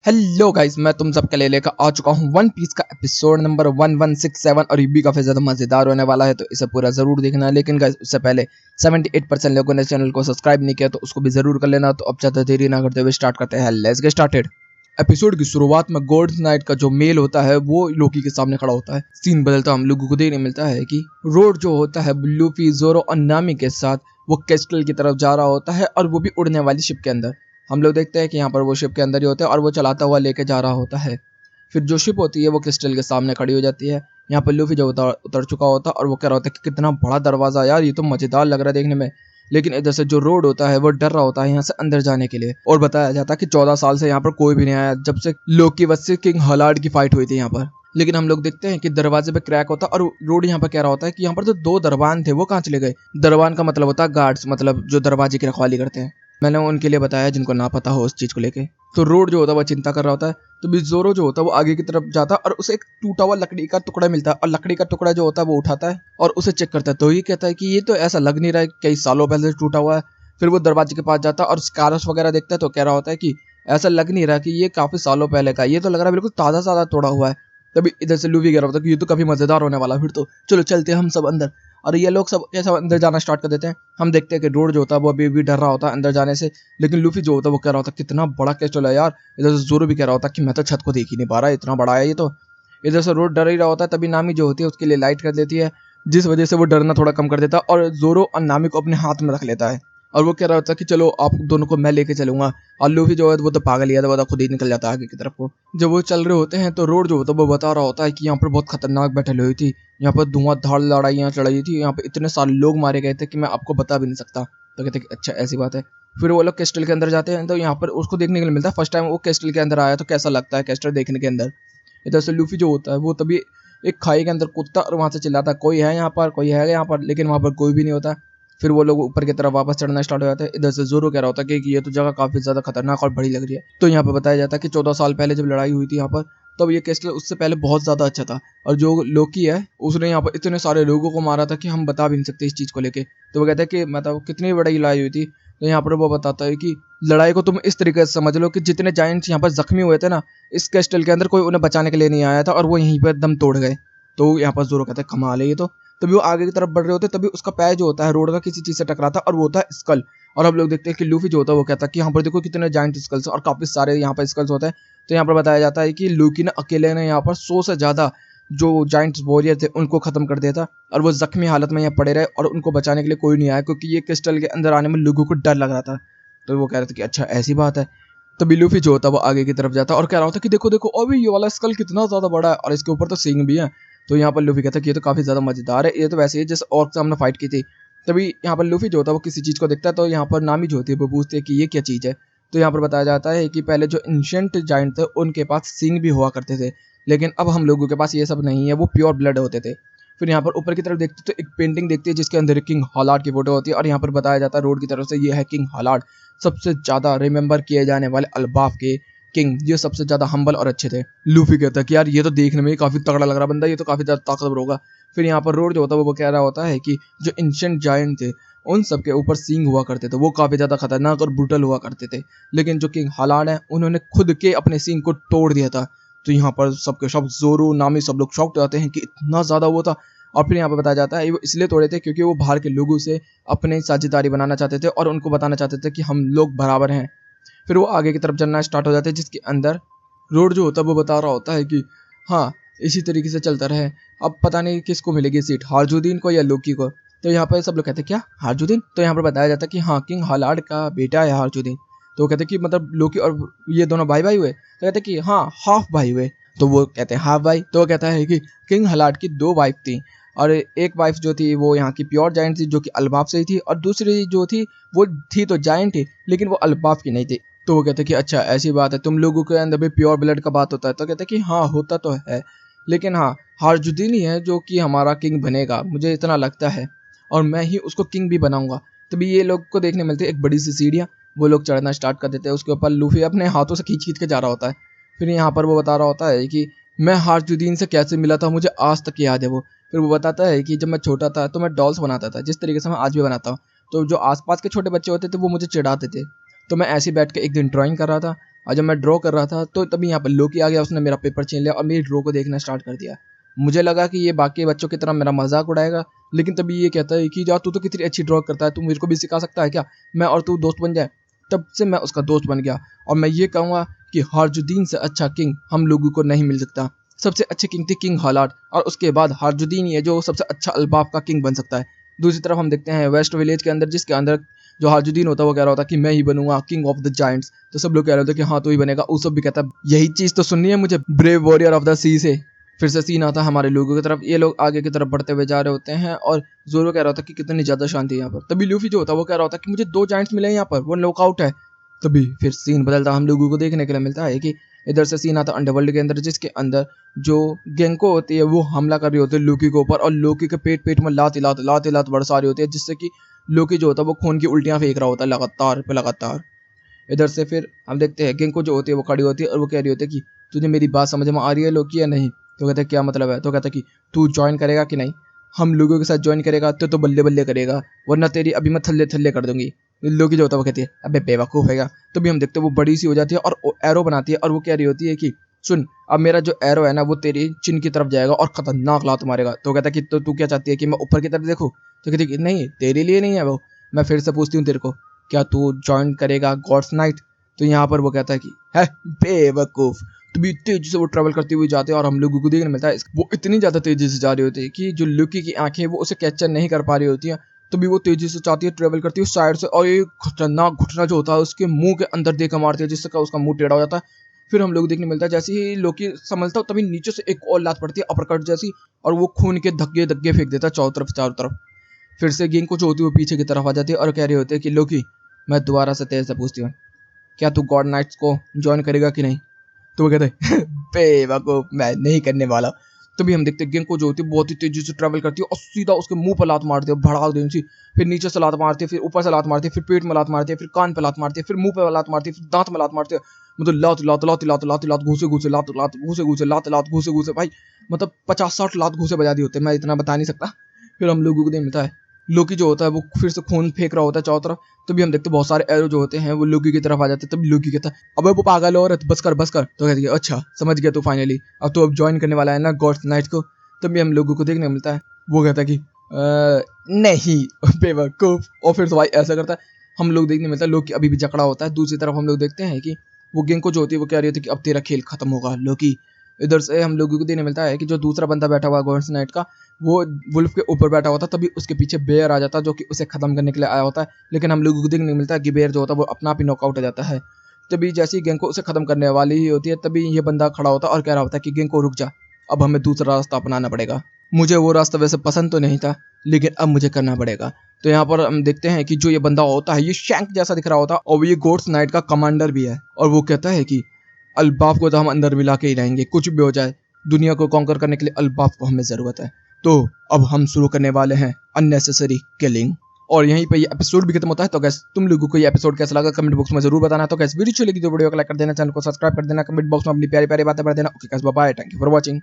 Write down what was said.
Hello guys, मैं तुम सबके लिए लेकर आ चुका हूँ वन पीस का एपिसोड नंबर 1167 और ये भी काफी ज्यादा मजेदार होने वाला है, तो इसे पूरा जरूर देखना है। लेकिन गाइस उससे पहले 78% लोगों ने चैनल को सब्सक्राइब नहीं किया, तो उसको भी जरूर कर लेना। तो अब ज्यादा देरी ना करते हुए स्टार्ट करते हैं। Let's get started. एपिसोड की शुरुआत में गोल्ड नाइट का जो मेल होता है वो लोकी के सामने खड़ा होता है। सीन बदलता हम लोगों को देखने मिलता है कि रोड जो होता है लूफी, जोरो और नामी के साथ वो कैस्टल की तरफ जा रहा होता है, और वो भी उड़ने वाली शिप के अंदर। हम लोग देखते हैं कि यहाँ पर वो शिप के अंदर ही होते हैं और वो चलाता हुआ लेके जा रहा होता है। फिर जो शिप होती है वो क्रिस्टल के सामने खड़ी हो जाती है। यहाँ पर लूफी जो उतर चुका होता है और वो कह रहा होता है कि कितना बड़ा दरवाजा यार, ये तो मजेदार लग रहा है देखने में। लेकिन इधर से जो रोड होता है वो डर रहा होता है यहाँ से अंदर जाने के लिए, और बताया जाता है कि 14 साल से यहाँ पर कोई भी नहीं आया जब से लोकी वर्सेस किंग हलार्ड की फाइट हुई थी यहाँ पर। लेकिन हम लोग देखते हैं कि दरवाजे पे क्रैक होता है और रोड यहाँ पर कह रहा होता है कि यहाँ पर तो 2 दरबान थे, वो कहाँ चले गए। दरबान का मतलब होता है गार्ड्स, मतलब जो दरवाजे की रखवाली करते हैं। मैंने उनके लिए बताया जिनको ना पता हो उस चीज को लेके। तो रोड जो होता है वो चिंता कर रहा होता है। तो बिजोरो जो होता है वो आगे की तरफ जाता है और उसे एक टूटा हुआ लकड़ी का टुकड़ा मिलता है, और लकड़ी का टुकड़ा जो होता है वो उठाता है और उसे चेक करता है। तो ये कहता है कि ये तो ऐसा लग नहीं रहा है, कई सालों पहले से टूटा हुआ है। फिर वो दरवाजे के पास जाता है और स्कारस वगैरह देखता है, तो कह रहा होता है कि ऐसा लग नहीं रहा कि ये काफी सालों पहले का, ये तो लग रहा है बिल्कुल ताजा ताजा तोड़ा हुआ है। तभी इधर से लूफी कह रहा होता है कि ये तो काफी मजेदार होने वाला है, फिर तो चलो चलते हैं हम सब अंदर। और ये लोग सब ऐसा अंदर जाना स्टार्ट कर देते हैं। हम देखते हैं कि रोड जो होता है वो अभी भी डर रहा होता है अंदर जाने से। लेकिन लूफी जो होता है वो कह रहा होता है कितना बड़ा कैस्टल है यार। इधर से जोरो भी कह रहा होता है कि मैं तो छत को देख ही नहीं पा रहा, इतना बड़ा है ये तो। इधर से रोड डर ही रहा होता है, तभी नामी जो होती है उसके लिए लाइट कर देती है, जिस वजह से वो डरना थोड़ा कम कर देता है और जोरो और नामी को अपने हाथ में रख लेता है। और वो कह रहा होता है कि चलो आप दोनों को मैं लेके चलूंगा। और लूफी जो है वो तो पागल ही है, वो तो खुद ही निकल जाता है आगे की तरफ को। जब वो चल रहे होते हैं तो रोड जो होता है वो बता रहा होता है कि यहाँ पर बहुत खतरनाक बैटल हुई थी, यहाँ पर धुआंधार लड़ाइयाँ चढ़ाई थी, यहाँ पर इतने सारे लोग मारे गए थे कि मैं आपको बता भी नहीं सकता। तो कहते कि अच्छा ऐसी बात है। फिर वो लोग कैस्टल के अंदर जाते हैं, तो यहाँ पर उसको देखने के लिए मिलता है फर्स्ट टाइम वो कैस्टल के अंदर आया तो कैसा लगता है कैस्टल देखने के अंदर। इधर से लूफी जो होता है वो तभी एक खाई के अंदर कूदता और वहां से चिल्लाता कोई है यहाँ पर, कोई है यहाँ पर, लेकिन वहां पर कोई भी नहीं होता। फिर वो लोग ऊपर की तरफ वापस चढ़ना स्टार्ट हो जाते हैं। इधर से जोरो कह रहा होता है कि ये तो जगह काफी ज्यादा खतरनाक और बड़ी लग रही है। तो यहाँ पर बताया जाता है कि 14 साल पहले जब लड़ाई हुई थी यहाँ पर, तब ये कैस्टल उससे पहले बहुत ज्यादा अच्छा था। और जो लोकी है उसने यहाँ पर इतने सारे लोगों को मारा था कि हम बता भी नहीं सकते इस चीज को लेके। तो वो कहता है कि मतलब कितनी बड़ी लड़ाई हुई थी। तो यहाँ पर वो बताता है कि लड़ाई को तुम इस तरीके से समझ लो कि जितने जाइंट्स यहाँ पर जख्मी हुए थे ना, इस कैस्टल के अंदर कोई उन्हें बचाने के लिए नहीं आया था और वो यहीं पर दम तोड़ गए। तो यहाँ पर जोरो कहता है कमाल है ये तो। तभी वो आगे की तरफ बढ़ रहे होते, तभी उसका पैर जो होता है रोड का किसी चीज से टकराता और वो होता है स्कल। और हम लोग देखते हैं कि लूफी जो होता है वो कहता है कि यहाँ पर देखो कितने जाइंट स्कल्स और काफी सारे यहाँ पर स्कल्स होते हैं। तो यहाँ पर बताया जाता है कि लूकी ने अकेले ने यहाँ पर 100 से ज्यादा जो जाइंट्स वॉरियर थे उनको खत्म कर दिया था, और वो जख्मी हालत में यहाँ पड़े रहे और उनको बचाने के लिए कोई नहीं आया, क्योंकि ये क्रिस्टल के अंदर आने में लोगों को डर लग रहा था। तो वो कह रहे थे कि अच्छा ऐसी बात है। तभी लूफी जो होता है वो आगे की तरफ जाता है और कह रहा होता है कि देखो देखो अभी ये वाला स्कल कितना ज्यादा बड़ा है और इसके ऊपर तो सींग भी है। तो यहाँ पर लूफी कहता है कि ये तो काफी ज्यादा मजेदार है, ये तो वैसे ही जैसे और से हमने फाइट की थी। तभी यहाँ पर लूफी जो होता है वो किसी चीज को देखता है, तो यहाँ पर नामी जो होती है वो पूछती है कि ये क्या चीज है। तो यहाँ पर बताया जाता है कि पहले जो एंशिएंट जाइंट थे उनके पास सींग भी हुआ करते थे, लेकिन अब हम लोगों के पास ये सब नहीं है, वो प्योर ब्लड होते थे। फिर यहाँ पर ऊपर की तरफ देखते तो एक पेंटिंग देखती है जिसके अंदर किंग हॉलार्ड की फोटो होती है, और यहाँ पर बताया जाता है रोड की तरफ से ये है किंग हॉलार्ड, सबसे ज्यादा रिमेंबर किए जाने वाले अल्बाफ के किंग, ये सबसे ज्यादा हम्बल और अच्छे थे। लूफी कहता है कि यार ये तो देखने में ही काफी तगड़ा लग रहा बंदा, ये तो काफी ज्यादा ताकतवर होगा। फिर यहाँ पर रोड जो होता है वो कह रहा होता है कि जो एंशिएंट जायंट थे उन सबके ऊपर सींग हुआ करते थे, वो काफी ज्यादा खतरनाक और ब्रूटल हुआ करते थे। लेकिन जो किंग हलाड है उन्होंने खुद के अपने सींग को तोड़ दिया था। तो यहाँ पर सबके सब जोरो नामी सब लोग शॉक्ड जाते हैं कि इतना ज्यादा वो था। और फिर यहाँ पर बताया जाता है वो इसलिए तोड़े थे क्योंकि वो बाहर के लोगों से अपनी साझेदारी बनाना चाहते थे और उनको बताना चाहते थे कि हम लोग बराबर हैं। फिर वो आगे की तरफ चलना स्टार्ट हो जाते हैं, जिसके अंदर रोड जो होता है वो बता रहा होता है कि हाँ इसी तरीके से चलता रहे, अब पता नहीं किसको मिलेगी सीट, हार्जुदीन को या लोकी को। तो यहाँ पर सब लोग कहते हैं क्या हार्जुदीन। तो यहाँ पर बताया जाता है कि हाँ किंग हलाड का बेटा है हार्जुदीन। तो वो कहते हैं कि मतलब लोकी और ये दोनों भाई भाई हुए। तो कहते हैं कि हाँ हाफ भाई हुए। तो वो कहते हैं हाफ भाई। तो वो कहता है कि किंग हलाड की 2 वाइफ थी, और एक वाइफ जो थी वो यहाँ की प्योर जाइंट थी जो कि अल्बाफ से ही थी, और दूसरी जो थी वो थी तो जाइंट थी लेकिन वो अल्बाफ की नहीं थी। तो वो कहते कि अच्छा ऐसी बात है, तुम लोगों के अंदर भी प्योर ब्लड का बात होता है। तो कहते कि हाँ होता तो है, लेकिन हाँ हार्जुदीन ही है जो कि हमारा किंग बनेगा, मुझे इतना लगता है, और मैं ही उसको किंग भी बनाऊंगा। तभी ये लोग को देखने मिलती है एक बड़ी सी सीढ़ियाँ, वो लोग चढ़ना स्टार्ट कर देते हैं। उसके ऊपर लूफी अपने हाथों से खींच खींच के जा रहा होता है। फिर यहाँ पर वो बता रहा होता है कि मैं हार्जुदीन से कैसे मिला था मुझे आज तक याद है वो। फिर वो बताता है कि जब मैं छोटा था तो मैं डॉल्स बनाता था, जिस तरीके से मैं आज भी बनाता हूँ। तो जो आसपास के छोटे बच्चे होते थे वो मुझे चिढ़ाते थे। तो मैं ऐसे ही बैठ के एक दिन ड्राइंग कर रहा था और जब मैं ड्रॉ कर रहा था तो तभी यहाँ पर लोकी आ गया, उसने मेरा पेपर छीन लिया और मेरी ड्रॉ को देखना स्टार्ट कर दिया। मुझे लगा कि ये बाकी बच्चों की तरह मेरा मजाक उड़ाएगा, लेकिन तभी ये कहता है कि यार तू तो कितनी अच्छी ड्रॉ करता है, तू मेरे को भी सिखा सकता है क्या, मैं और तू दोस्त बन जाए। तब से मैं उसका दोस्त बन गया और मैं ये कहूँगा कि हारजुद्दीन से अच्छा किंग हम लोगों को नहीं मिल सकता। सबसे अच्छे किंग थे किंग हालाड और उसके बाद हारजुद्दीन ही है जो सबसे अच्छा अल्बाफ का किंग बन सकता है। दूसरी तरफ हम देखते हैं वेस्ट विलेज के अंदर, जिसके अंदर जो हारजुद्दीन होता है वो कह रहा होता कि मैं ही बनूंगा किंग ऑफ द जायंट्स। तो सब लोग कह रहे होते कि हाँ तू ही बनेगा। उसब भी कहता है यही चीज तो सुननी है मुझे ब्रेव वॉरियर ऑफ द सी से। फिर से सीन आता है हमारे लोगों की तरफ, ये लोग आगे की तरफ बढ़ते हुए जा रहे होते हैं और जोरो कह रहा होता कि कितनी ज्यादा शांति है यहाँ पर। तभी लूफी जो होता है वो कह रहा होता कि मुझे 2 जायंट्स मिले यहाँ पर, वो नॉकआउट है। तभी फिर सीन बदलता हम लोगों को देखने के लिए मिलता है कि इधर से सीन आता अंडरवर्ल्ड के अंदर, जिसके अंदर जो गेंको होती है वो हमला कर रही होती है लोकी के ऊपर और लोकी के पेट में लात बरसा रही होती है, जिससे कि लोकी जो होता है वो खून की उल्टियां फेंक रहा होता है लगातार पे लगातार। इधर से फिर हम देखते हैं गेंको जो होती है वो खड़ी होती है और वो कह रही होती है कि तुझे मेरी बात समझ में आ रही है लोकी या नहीं। तो कहते हैं क्या मतलब है। तो कहता है कि तू ज्वाइन करेगा कि नहीं, हम लोगों के साथ ज्वाइन करेगा तो बल्ले बल्ले करेगा, वरना तेरी अभी मैं थल्ले थल्ले कर दूंगी। लोकी जो होता है वो कहती है अबे बेवकूफ है। तो भी हम देखते हैं वो बड़ी सी हो जाती है और एरो बनाती है और वो कह रही होती है कि सुन अब मेरा जो एरो है ना वो तेरी चिन की तरफ जाएगा और खतरनाक लात मारेगा। तो कहता है कि तो तू क्या चाहती है कि मैं ऊपर की तरफ देखूं। तो कहती है कि नहीं तेरे लिए नहीं है वो। मैं फिर से पूछती हूँ तेरे को, क्या तू ज्वाइन करेगा गॉड्स नाइट। तो यहाँ पर वो कहता है कि है बेवकूफ। तो भी तेजी से वो ट्रेवल करते हुए जाते हैं और हम लोगों को देखने मिलता है वो इतनी ज्यादा तेजी से जा रही होती है कि जो लुकी की आंखें वो उसे कैप्चर नहीं कर पा रही होती हैं। तो भी वो तेजी से चाहती है ट्रेवल करती है साइड से और ये खतरनाक घुटना जो होता है उसके मुंह के अंदर देकर मारती है, जिससे उसका मुंह टेढ़ा हो जाता है। फिर हम लोग देखने मिलता है जैसे ही लोकी समझता है तभी नीचे से एक और लात पड़ती है अपरकट जैसी और वो खून के धक्के धक्के फेंक देता है चारों तरफ। फिर से गेंको जो होती है वो पीछे की तरफ आ जाती है और कह रही होती है कि लोकी मैं दोबारा से तेज से पूछती हूँ, क्या तू गॉड नाइट्स को ज्वाइन करेगा कि नहीं। तो वो कहते हैं बेवकूफ मैं नहीं करने वाला। तभी हम देखते हैं गेंको जो होती है बहुत ही तेजी से ट्रैवल करती है और सीधा उसके मुंह पर लात मारती है भड़ाक देने से। फिर नीचे से लात मारती है, फिर ऊपर से लात मारती है, फिर पेट में लात मारती है, फिर कान पे लात मारती है, फिर मुंह पे लात मारती है, फिर दांत में लात मारती है। मतलब लात लात लात लात लात लात घूसे घूसे लात लात घूसे घूसे लात लात घूसे घूसे भाई मतलब 50-60 लात घूसे बजा दी होते हैं, मैं इतना बता नहीं सकता। फिर हम लोगों को नहीं मिलता है लोकी जो होता है वो फिर से खून फेंक रहा होता है चारों तरफ। तभी हम देखते हैं बहुत सारे एरो जो होते हैं वो लोकी की तरफ आ जाते हैं। तभी लोकी कहता है अबे वो पागल औरत बस कर। तो कहती है अच्छा समझ गया तू फाइनली, अब तो अब ज्वाइन करने वाला है ना गॉड्स नाइट को। तभी हम लोगों को देखने को मिलता है वो कहता है कि नहीं बेवकूफ। और फिर तो भाई ऐसा करता है हम लोग देखने मिलता है लोकी अभी भी जकड़ा होता है। दूसरी तरफ हम लोग देखते हैं कि वो गेंको जो होती है वो कह रही होती है कि अब तेरा खेल खत्म होगा लोकी। इधर से हम लोगों को देखने मिलता है कि जो दूसरा बंदा बैठा हुआ गॉड्स नाइट का वो वुल्फ के ऊपर बैठा होता है। तभी उसके पीछे बेयर आ जाता है जो कि उसे खत्म करने के लिए आया होता है, लेकिन हम लोगों को देखने मिलता है कि बेयर जो होता है वो अपना आप ही नॉकआउट हो जाता है। तभी जैसे ही गेंको उसे खत्म करने वाली ही होती है तभी ये बंदा खड़ा होता है और कह रहा होता है कि गेंको रुक जा, अब हमें दूसरा रास्ता अपनाना पड़ेगा। मुझे वो रास्ता वैसे पसंद तो नहीं था लेकिन अब मुझे करना पड़ेगा। तो यहाँ पर हम देखते हैं कि जो ये बंदा होता है ये शैंक जैसा दिख रहा होता है और ये गॉड्स नाइट का कमांडर भी है और वो कहता है कि अल्बाफ को तो हम अंदर मिला के ही रहेंगे, कुछ भी हो जाए दुनिया को कॉन्कर करने के लिए अल्बाफ को हमें जरूरत है। तो अब हम शुरू करने वाले हैं अननेसेसरी किलिंग। और यहीं पे ये एपिसोड भी खत्म होता है। तो गैस तुम लोगों को ये एपिसोड कैसा लगा कमेंट बॉक्स में जरूर बताना। तो गैस वीडियो अच्छी लगी तो वीडियो को लाइक कर देना, चैनल को सब्सक्राइब कर देना, कमेंट बॉक्स में अपनी प्यारी प्यारी बातें भर देना। Okay guys bye bye, thank you for watching.